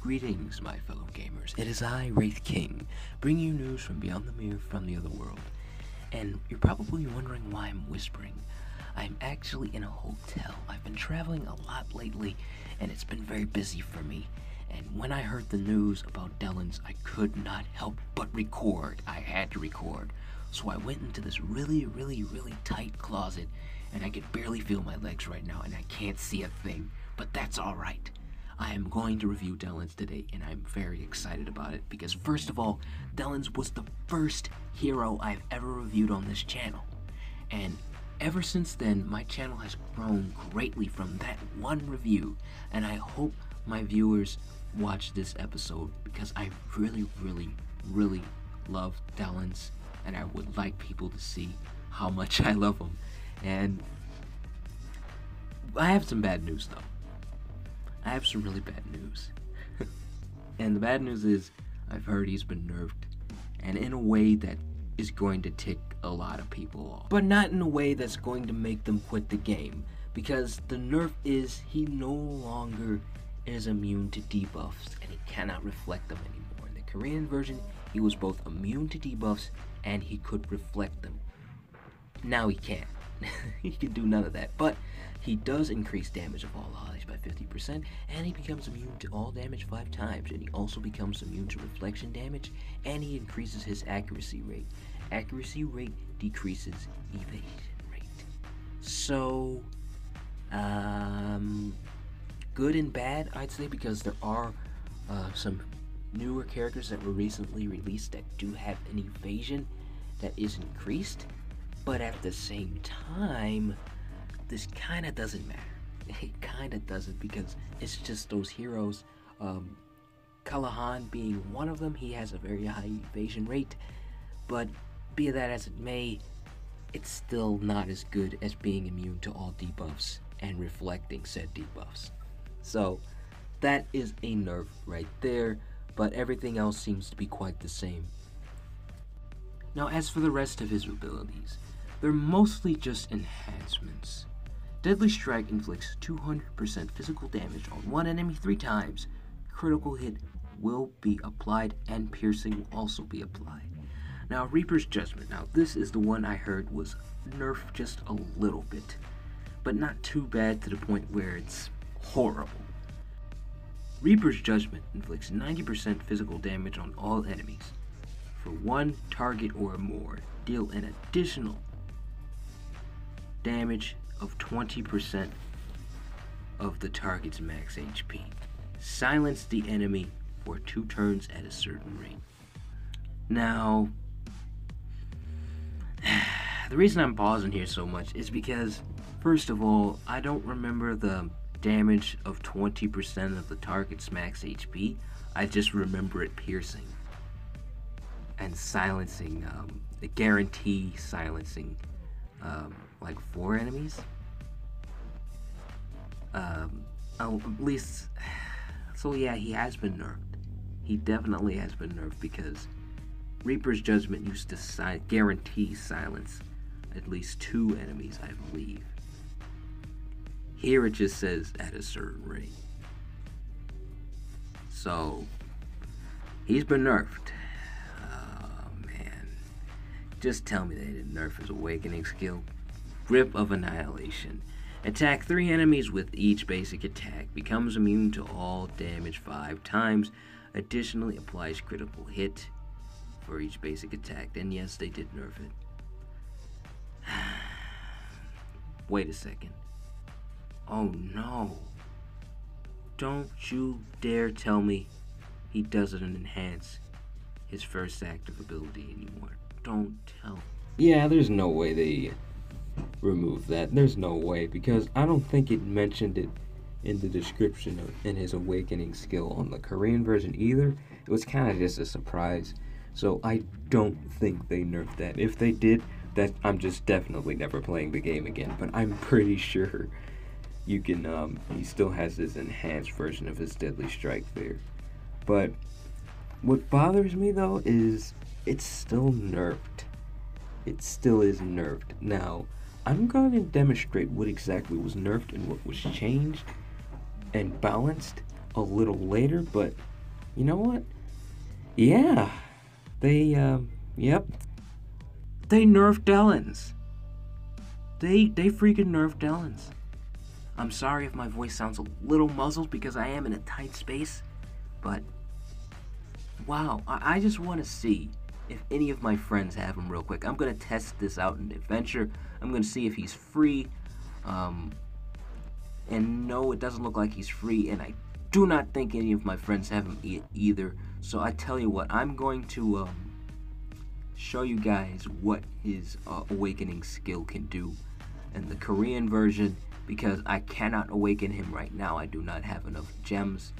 Greetings, my fellow gamers. It is I, Wraith King, bringing you news from beyond the mirror from the other world. And you're probably wondering why I'm whispering. I'm actually in a hotel. I've been traveling a lot lately, and it's been very busy for me. And when I heard the news about Dellons, I could not help but record. I had to record. So I went into this really tight closet, and I could barely feel my legs right now, and I can't see a thing. But that's alright. I am going to review Dellons today, and I'm very excited about it because, first of all, Dellons was the first hero I've ever reviewed on this channel. And ever since then, my channel has grown greatly from that one review, and I hope my viewers watch this episode because I really love Dellons, and I would like people to see how much I love him. And I have some bad news though. I have some really bad news. And the bad news is, I've heard he's been nerfed, and in a way that is going to tick a lot of people off. But not in a way that's going to make them quit the game, because the nerf is he no longer is immune to debuffs, and he cannot reflect them anymore. In the Korean version, he was both immune to debuffs, and he could reflect them. Now he can't. He can do none of that, but he does increase damage of all allies by 50%, and he becomes immune to all damage 5 times, and he also becomes immune to reflection damage, and he increases his accuracy rate. Accuracy rate decreases evasion rate. So, good and bad, I'd say, because there are some newer characters that were recently released that do have an evasion that is increased. But at the same time, this kind of doesn't matter. It kind of doesn't, because it's just those heroes. Callahan being one of them, he has a very high evasion rate. But be that as it may, it's still not as good as being immune to all debuffs and reflecting said debuffs. So that is a nerf right there, but everything else seems to be quite the same. Now, as for the rest of his abilities, they're mostly just enhancements. Deadly Strike inflicts 200% physical damage on one enemy 3 times. Critical hit will be applied, and piercing will also be applied. Now, Reaper's Judgment. Now, this is the one I heard was nerfed just a little bit, but not too bad to the point where it's horrible. Reaper's Judgment inflicts 90% physical damage on all enemies. For 1 target or more, deal an additional damage of 20% of the target's max HP. Silence the enemy for 2 turns at a certain rate. Now, the reason I'm pausing here so much is because, first of all, I don't remember the damage of 20% of the target's max HP. I just remember it piercing and silencing, guarantee silencing like 4 enemies. At least, so yeah, he has been nerfed. He definitely has been nerfed, because Reaper's Judgment used to guarantee silence at least 2 enemies, I believe. Here it just says at a certain rate. So, he's been nerfed. Just tell me they didn't nerf his awakening skill. Grip of Annihilation. Attack 3 enemies with each basic attack. Becomes immune to all damage 5 times. Additionally, applies critical hit for each basic attack. And yes, they did nerf it. Wait a second. Oh no. Don't you dare tell me he doesn't enhance his first active ability anymore. Don't tell. Yeah, there's no way they remove that. There's no way, because I don't think it mentioned it in the description in his awakening skill on the Korean version either. It was kind of just a surprise. So I don't think they nerfed that. If they did, that I'm just definitely never playing the game again. But I'm pretty sure you can, he still has this enhanced version of his Deadly Strike there. But what bothers me though is it's still nerfed. It still is nerfed. Now, I'm going to demonstrate what exactly was nerfed and what was changed and balanced a little later, but You know what? Yeah. Yep. They nerfed Dellons. They freaking nerfed Dellons. I'm sorry if my voice sounds a little muzzled because I am in a tight space, but wow, I just want to see if any of my friends have him real quick. I'm going to test this out in the adventure. I'm going to see if he's free. And no, it doesn't look like he's free, and I do not think any of my friends have him either. So I tell you what, I'm going to show you guys what his awakening skill can do in the Korean version, because I cannot awaken him right now. I do not have enough gems.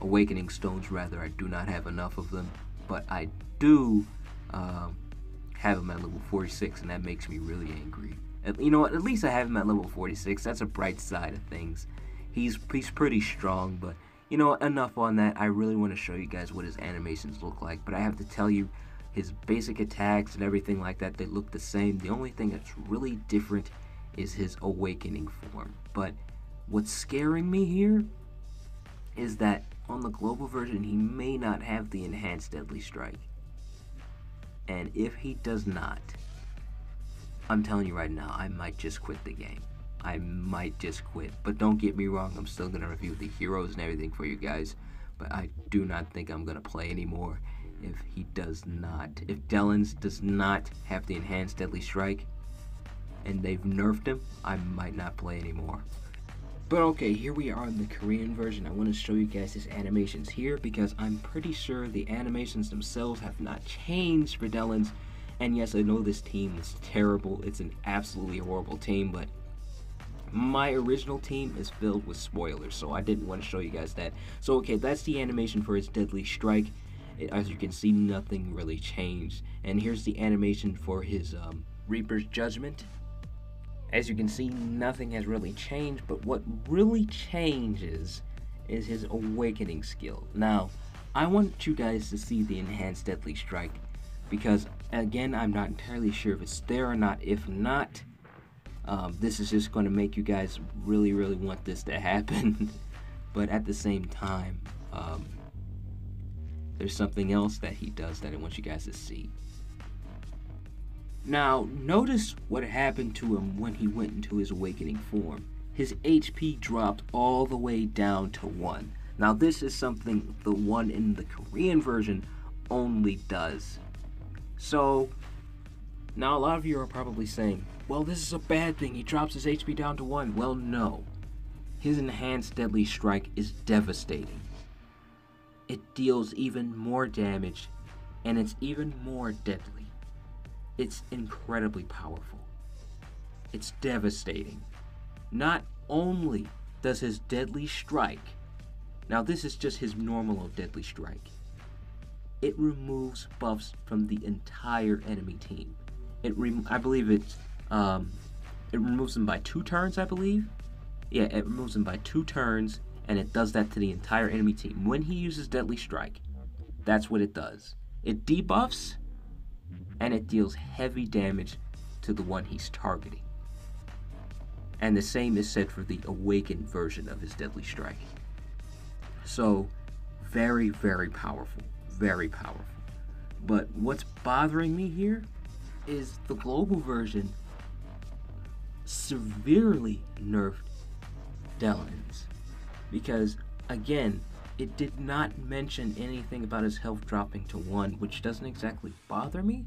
Awakening stones, rather. I do not have enough of them, but I do have him at level 46, and that makes me really angry. You know what? At least I have him at level 46. That's a bright side of things. He's pretty strong, but you know what? Enough on that. I really want to show you guys what his animations look like, but I have to tell you, his basic attacks and everything like that, they look the same. The only thing that's really different is his awakening form. But what's scaring me here is that on the global version, he may not have the enhanced deadly strike. And if he does not, I'm telling you right now, I might just quit the game. I might just quit. But don't get me wrong, I'm still going to review the heroes and everything for you guys. But I do not think I'm going to play anymore if he does not. If Dellons does not have the enhanced deadly strike and they've nerfed him, I might not play anymore. But okay, here we are in the Korean version. I want to show you guys his animations here because I'm pretty sure the animations themselves have not changed for Dellons. And yes, I know this team is terrible. It's an absolutely horrible team, but my original team is filled with spoilers, so I didn't want to show you guys that. So okay, that's the animation for his deadly strike. As you can see, nothing really changed. And here's the animation for his Reaper's Judgment. As you can see, nothing has really changed, but what really changes is his awakening skill. Now, I want you guys to see the enhanced deadly strike, because again, I'm not entirely sure if it's there or not. If not, this is just going to make you guys really want this to happen. But at the same time, there's something else that he does that I want you guys to see. Now, notice what happened to him when he went into his awakening form. His HP dropped all the way down to 1. Now, this is something the one in the Korean version only does. So, now a lot of you are probably saying, well, this is a bad thing. He drops his HP down to 1. Well, no. His enhanced deadly strike is devastating. It deals even more damage, and it's even more deadly. It's incredibly powerful. It's devastating. Not only does his deadly strike, now this is just his normal deadly strike, it removes buffs from the entire enemy team. I believe it removes them by 2 turns, I believe. Yeah, it removes them by 2 turns, and it does that to the entire enemy team. When he uses deadly strike, that's what it does. It debuffs, and it deals heavy damage to the one he's targeting. And the same is said for the awakened version of his deadly strike. So, very powerful. Very powerful. But what's bothering me here is the global version severely nerfed Dellons. Because, again, it did not mention anything about his health dropping to 1, which doesn't exactly bother me,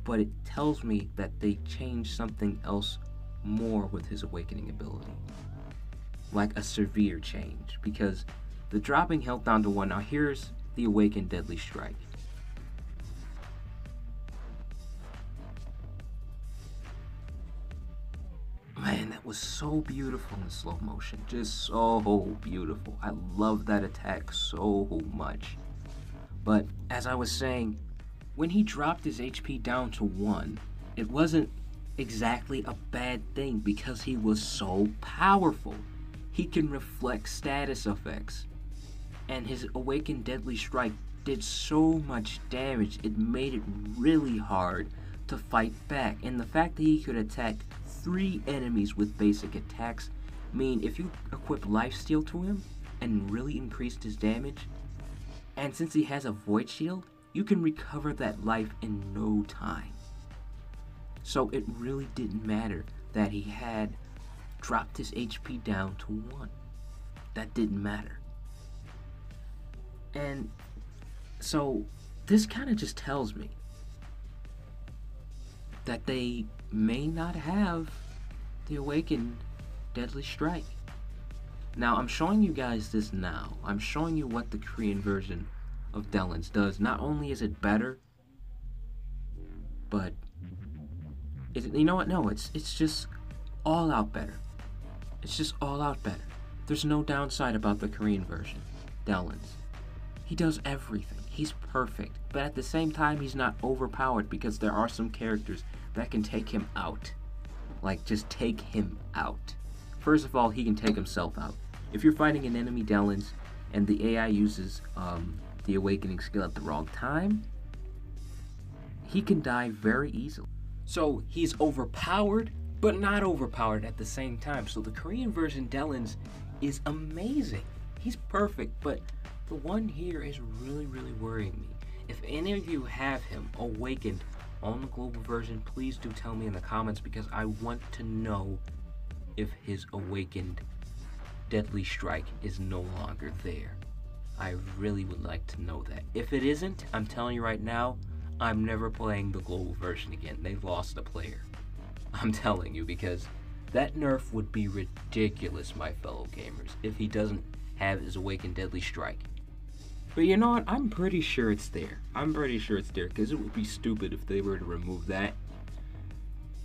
but it tells me that they changed something else more with his awakening ability. Like a severe change, because the dropping health down to 1, now here's the awakened deadly strike. Man, that was so beautiful in slow motion. Just so beautiful. I love that attack so much. But as I was saying, when he dropped his HP down to 1, it wasn't exactly a bad thing because he was so powerful. He can reflect status effects. And his awakened deadly strike did so much damage, it made it really hard to fight back. And the fact that he could attack 3 enemies with basic attacks mean if you equip lifesteal to him, and really increased his damage. And since he has a void shield, you can recover that life in no time. So it really didn't matter that he had dropped his HP down to 1. That didn't matter. And so this kind of just tells me that they may not have the Awakened Deadly Strike. Now, I'm showing you guys this now. I'm showing you what the Korean version of Dellons does. Not only is it better, but you know what? No, it's just all out better. It's just all out better. There's no downside about the Korean version, Dellons. He does everything. He's perfect. But at the same time, he's not overpowered because there are some characters that can take him out. Like, just take him out. First of all, he can take himself out. If you're fighting an enemy Dellons and the AI uses the Awakening skill at the wrong time, he can die very easily. So he's overpowered, but not overpowered at the same time. So the Korean version Dellons is amazing. He's perfect, but the one here is really, really worrying me. If any of you have him awakened on the global version, please do tell me in the comments, because I want to know if his awakened Deadly Strike is no longer there. I really would like to know that. If it isn't, I'm telling you right now, I'm never playing the global version again. They lost a player. I'm telling you, because that nerf would be ridiculous, my fellow gamers, if he doesn't have his awakened Deadly Strike. But you know what? I'm pretty sure it's there. I'm pretty sure it's there, because it would be stupid if they were to remove that.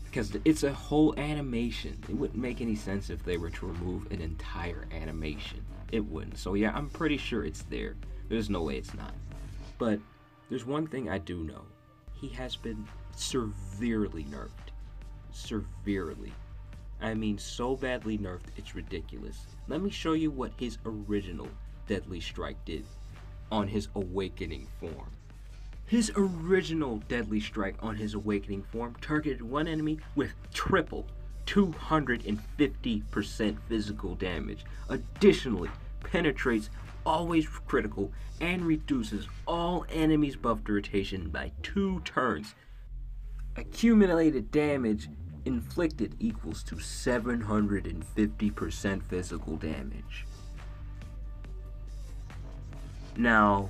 Because it's a whole animation. It wouldn't make any sense if they were to remove an entire animation. It wouldn't. So yeah, I'm pretty sure it's there. There's no way it's not. But there's one thing I do know. He has been severely nerfed. Severely. I mean, so badly nerfed, it's ridiculous. Let me show you what his original Deadly Strike did on his awakening form. His original Deadly Strike on his awakening form targeted one enemy with triple 250% physical damage. Additionally, penetrates always critical and reduces all enemies' buff duration by 2 turns. Accumulated damage inflicted equals to 750% physical damage. Now,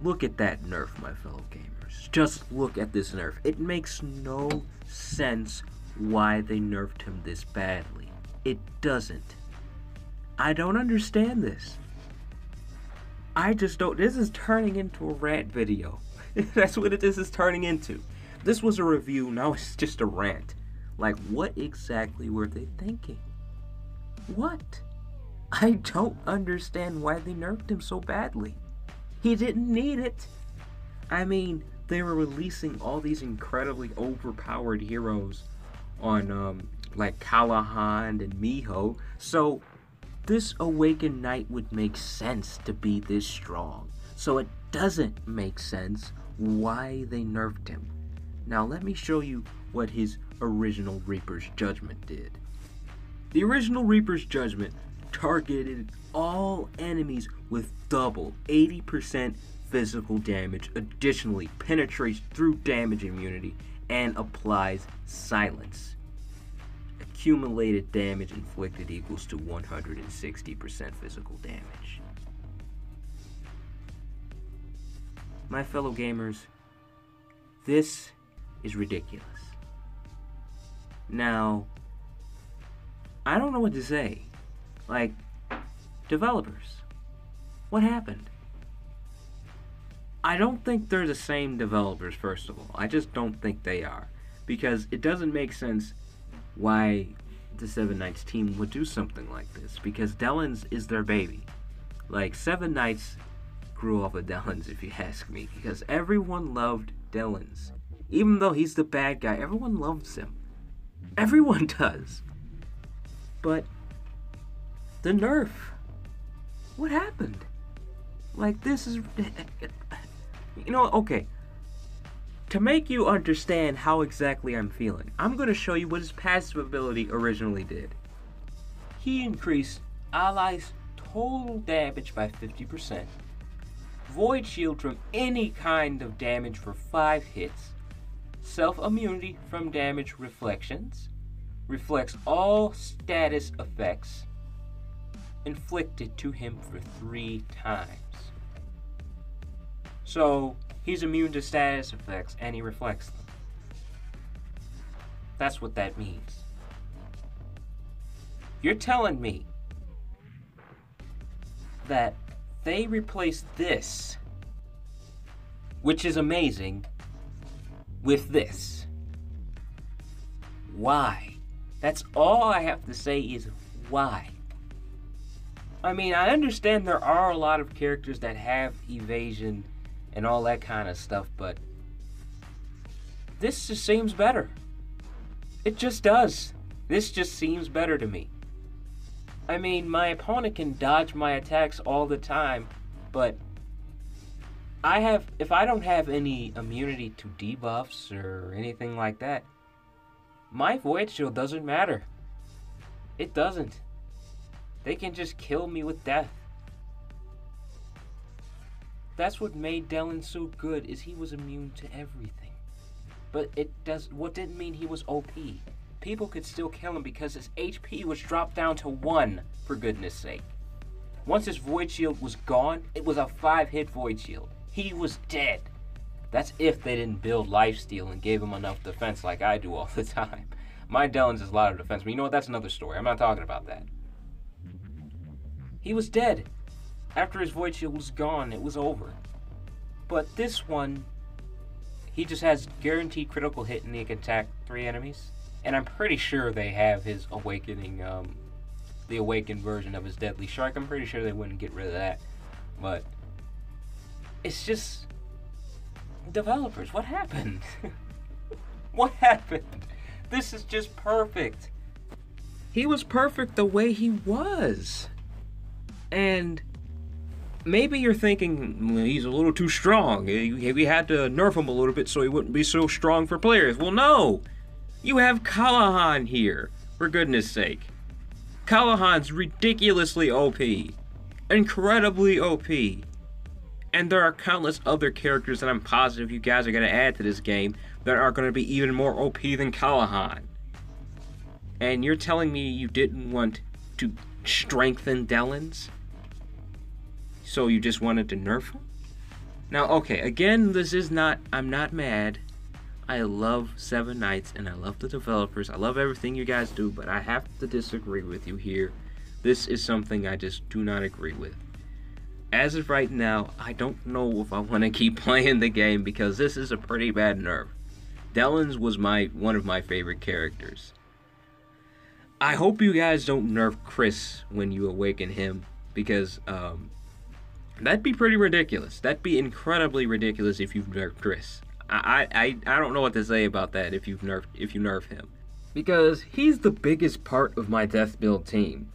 look at that nerf, my fellow gamers. Just look at this nerf. It makes no sense why they nerfed him this badly. It doesn't. I don't understand this. I just don't. This is turning into a rant video. That's what this is turning into. This was a review, now it's just a rant. Like, what exactly were they thinking? What? I don't understand why they nerfed him so badly. He didn't need it. I mean, they were releasing all these incredibly overpowered heroes on, like Callahan and Miho, so this Awakened Knight would make sense to be this strong. So it doesn't make sense why they nerfed him. Now let me show you what his original Reaper's Judgment did. The original Reaper's Judgment targeted all enemies with double 80% physical damage, additionally penetrates through damage immunity, and applies silence. Accumulated damage inflicted equals to 160% physical damage. My fellow gamers, this is ridiculous. Now, I don't know what to say. Like, developers, what happened? I don't think they're the same developers, first of all. I just don't think they are. Because it doesn't make sense why the Seven Knights team would do something like this. Because Dellons is their baby. Like, Seven Knights grew off of Dellons, if you ask me. Because everyone loved Dellons. Even though he's the bad guy, everyone loves him. Everyone does. But the nerf, what happened? Like, this is, you know, okay. To make you understand how exactly I'm feeling, I'm going to show you what his passive ability originally did. He increased allies' total damage by 50%, void shield from any kind of damage for 5 hits, self-immunity from damage reflections, reflects all status effects inflicted to him for 3 times. So, he's immune to status effects and he reflects them. That's what that means. You're telling me that they replaced this, which is amazing, with this. Why? That's all I have to say is why. I mean, I understand there are a lot of characters that have evasion and all that kind of stuff, but this just seems better. It just does. This just seems better to me. I mean, my opponent can dodge my attacks all the time, but if I don't have any immunity to debuffs or anything like that, my void shield doesn't matter. It doesn't. They can just kill me with death. That's what made Dellons so good, is he was immune to everything. But what didn't mean he was OP. People could still kill him because his HP was dropped down to 1, for goodness sake. Once his void shield was gone, it was a 5-hit void shield. He was dead. That's if they didn't build lifesteal and gave him enough defense like I do all the time. My Dellons is a lot of defense, but you know what? That's another story. I'm not talking about that. He was dead. After his void shield was gone, it was over. But this one, he just has guaranteed critical hit and he can attack 3 enemies. And I'm pretty sure they have his awakening, the awakened version of his deadly shark. I'm pretty sure they wouldn't get rid of that. But it's just, developers, what happened? What happened? This is just perfect. He was perfect the way he was. And maybe you're thinking, well, he's a little too strong. We had to nerf him a little bit so he wouldn't be so strong for players. Well, no. You have Callahan here, for goodness sake. Callahan's ridiculously OP. Incredibly OP. And there are countless other characters that I'm positive you guys are going to add to this game that are going to be even more OP than Callahan. And you're telling me you didn't want to strengthen Dellons? So you just wanted to nerf him? Now, okay, again, I'm not mad. I love Seven Knights, and I love the developers. I love everything you guys do, but I have to disagree with you here. This is something I just do not agree with. As of right now, I don't know if I want to keep playing the game because this is a pretty bad nerf. Dellons was one of my favorite characters. I hope you guys don't nerf Chris when you awaken him, because that'd be pretty ridiculous. That'd be incredibly ridiculous if you've nerfed Chris. I don't know what to say about that if you nerf him, because he's the biggest part of my death build team.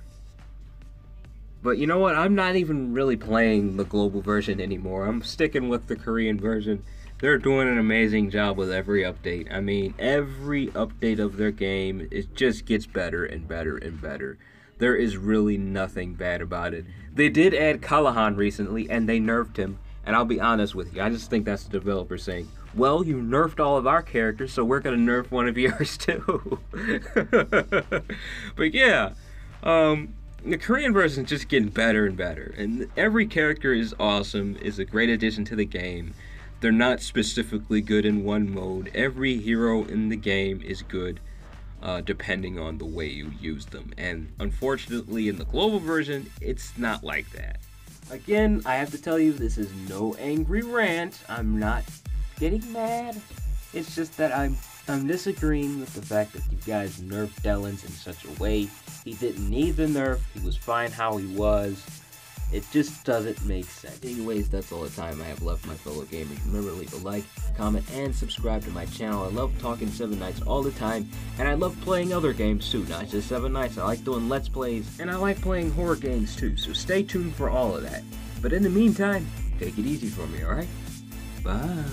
But you know what? I'm not even really playing the global version anymore. I'm sticking with the Korean version. They're doing an amazing job with every update. I mean, every update of their game, it just gets better and better and better. There is really nothing bad about it. They did add Callahan recently, and they nerfed him. And I'll be honest with you, I just think that's the developer saying, well, you nerfed all of our characters, so we're going to nerf one of yours too. But yeah, the Korean version is just getting better and better. And every character is awesome, is a great addition to the game. They're not specifically good in one mode. Every hero in the game is good, depending on the way you use them. And unfortunately, in the global version, it's not like that. Again, I have to tell you, this is no angry rant. I'm not getting mad. It's just that I'm disagreeing with the fact that you guys nerfed Dellons in such a way. He didn't need the nerf. He was fine how he was. It just doesn't make sense. Anyways, that's all the time I have left, my fellow gamers. Remember to leave a like, comment, and subscribe to my channel. I love talking Seven Knights all the time, and I love playing other games too, not just Seven Knights. I like doing Let's Plays, and I like playing horror games too, so stay tuned for all of that. But in the meantime, take it easy for me, alright? Bye.